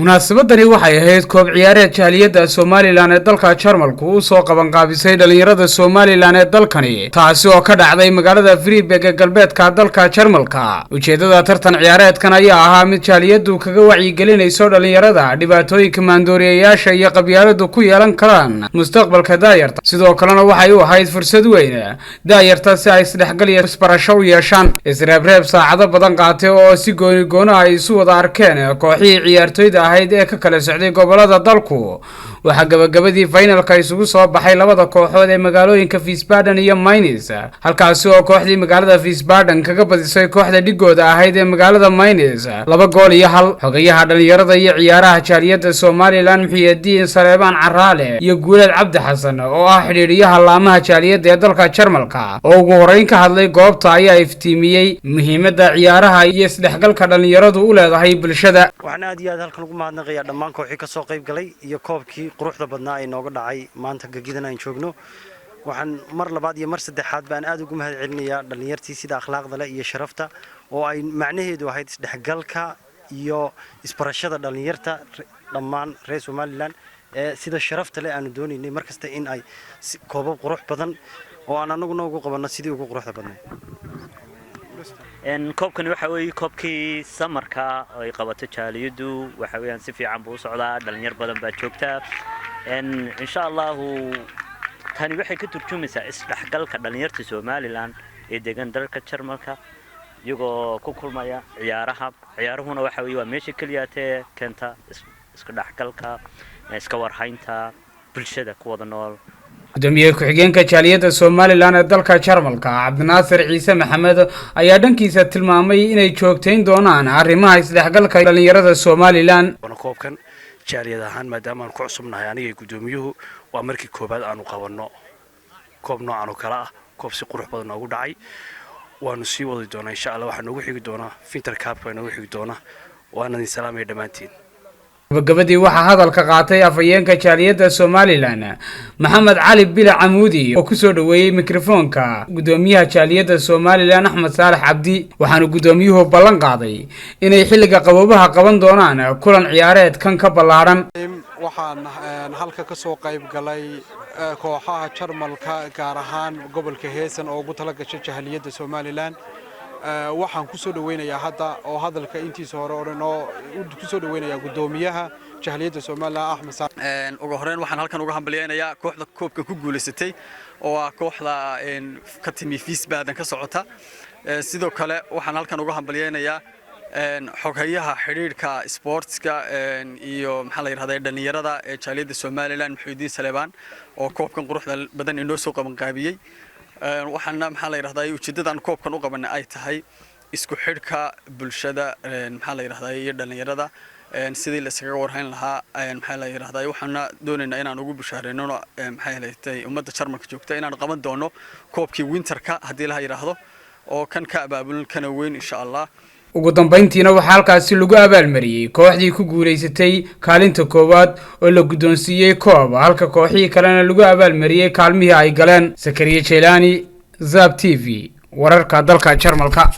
munaasabadani waxay ahayd koob ciyaareed jaaliyadda Soomaaliland ee dalka Jarmalku uu soo qaban qaabisay dhalinyarada Soomaaliland ee dalkani taasi oo ka dhacday magaalada Freiburg ee galbeedka dalka Jarmalka. Ujeedada tartan ciyaareedkan ayaa ahaa mid jaaliyaddu kaga wacyigelinayso dhalinyarada dhibaatooyinka maandooriyayaasha iyo qabyaaladu ku yeelan karaan mustaqbalka daayarta. Sidoo kalena waxay u ahayd fursad weyn daayarta si ay isdhexgal iyo isbarasho u yeeshaan. Isreebreeb saacado badan qaatay oo si gooni ay isu wada arkeen kooxihii ciyaartoyda ahayd ee ka kala socday gobolada dalku. Waxa gabagabadii finalka isugu soo baxay labada kooxood ee magaalooyinka Wiesbaden iyo Mainz, halkaas oo kooxdii magaalada Wiesbaden kaga badisay kooxda dhigooda ahayd ee magaalada Mainz 2-1. Xogayaha dhalinyarada iyo ciyaaraha jaaliyadda Soomaaliland Muxyidiin Saleebaan Caraale iyo Guulad Cabdi Xasan oo ah xiriiriyaha laamaha jaaliyadda ee dalka Jarmalka oo ugu horeyn ka hadlay goobta ayaa iftiimiyay muhiimadda ciyaaraha iyo isdhexgalka dhalinyaradu u leedahay bulshada. waxaan aad iyo aad halkan ugu mahadnaqayaa dhammaan kooxii ka soo qayb galay iyo koobkii quruxda badnaa ee nooga dhacay maanta gagidan aan joogno. waxaan mar labaad iyo mar saddexaad baan aad ugu mahadcelinayaa dhalinyartii sida akhlaaqda leh iyo sharafta oo ay macnaheedu ahayd isdhexgalka iyo isbarashada dhalinyarta dhammaan reer Soomaaliland ee sida sharafta leh aanu doonaynay markasta in ay koobab qurux badan oo aan anaguna ugu qabanno sidii ugu quruxda badnaa. koobkani waxa weeye koobkii samarka oo ay qabato jaaliyaddu waxa weeyaan si fiican buu u socdaa dhalinyar badan baa joogta insha Allah tani waxay ka turjumaysaa isdhexgalka dhalinyarta Soomaaliland ee degan dalka Jarmalka iyagoo ku kulmaya ciyaaruhuna waxa weeye waa meesha kaliya ee keenta isku dhexgalka iska warhaynta bulshada ku wada nool. gudoomiye ku-xigeenka jaaliyadda Soomaaliland ee dalka Jarmalka Cabdinaasir Ciise Maxamed ayaa dhankiisa tilmaamay inay joogteyn doonaan arrimaha isdhexgalka dhalinyarada Soomaaliland. koobkan jaaliyad ahaan maadaama aan ku cusubnahay aniga gudoomiyuhu waa markii koobaad aanu qabanno koob noocan oo kala ah koob si qurux badan ugu dhacay waanu sii wadi doonaa insha Allah waxaan ugu xigi doonaa Winter Cup waana ugu xigi doonaa waana idin salaamay dhamaantiin. gabagabadii waxaa hadalka qaatay afhayeenka jaaliyadda Soomaaliland Maxamed Cali Bila Camuudi oo ku soo dhaweeyay mikrofoonka gudoomiyaha jaaliyadda Soomaaliland Axmed Saalax Cabdi. waxaanu gudoomiyuhu ballan qaaday inay xilliga qaboobaha qaban doonaan kulan ciyaareed kan ka ballaaran. waxaan halka ka soo qayb galay kooxaha Jarmalka gaar ahaan gobolka Heesan oo ugu tala gashay jaaliyadda Soomaaliland. waxaan ku soo dhaweynayaa hadda oo hadalka intiisa hore oo ku soo dhaweynayaa gudoomiyaha jaaliyadda Soomaaliland Axmed Saalax. ugu horeyn waxaan halkan uga hambalyeeynaa kooxda koobka ku guuleysatay oo ah kooxda ka timi Wiesbaden ka socota. sidoo kale waxaan halkan uga hambalyeynayaa xogayaha xiriirka sportska iyo maxaa la yiraahdaa dhalinyarada ee jaaliyadda Soomaaliland Muxyidiin Saleebaan oo koobkan quruxda badan inoo soo qaban qaabiyay. waxaana maxaa la yiraahdaa ujeedadan koobkan u qabanay ay tahay isku xidhka bulshada maxaa la yiraahdaa iyo dhalinyarada sidii la iskaga warhayn lahaa maxaa la yiraahdaa waxaana doonaynaa inaan ugu bushaareeyno maxaa la yiraahdaa ummadda Jarmalka joogta inaan qaban doono koobkii winterka hadii la yiraahdo oo kan ka abaabulin kana weyn insha Allah. ugu dambeyntiina waxaa halkaasi lagu abaalmariyay kooxdii ku guuleysatay kaalinta koowaad oo la gudoonsiiyay koob halka kooxihii kalena lagu abaalmariyay kaalmihii ay galeen. Sakariye Jeelani, Zab TV, wararka dalka Jarmalka.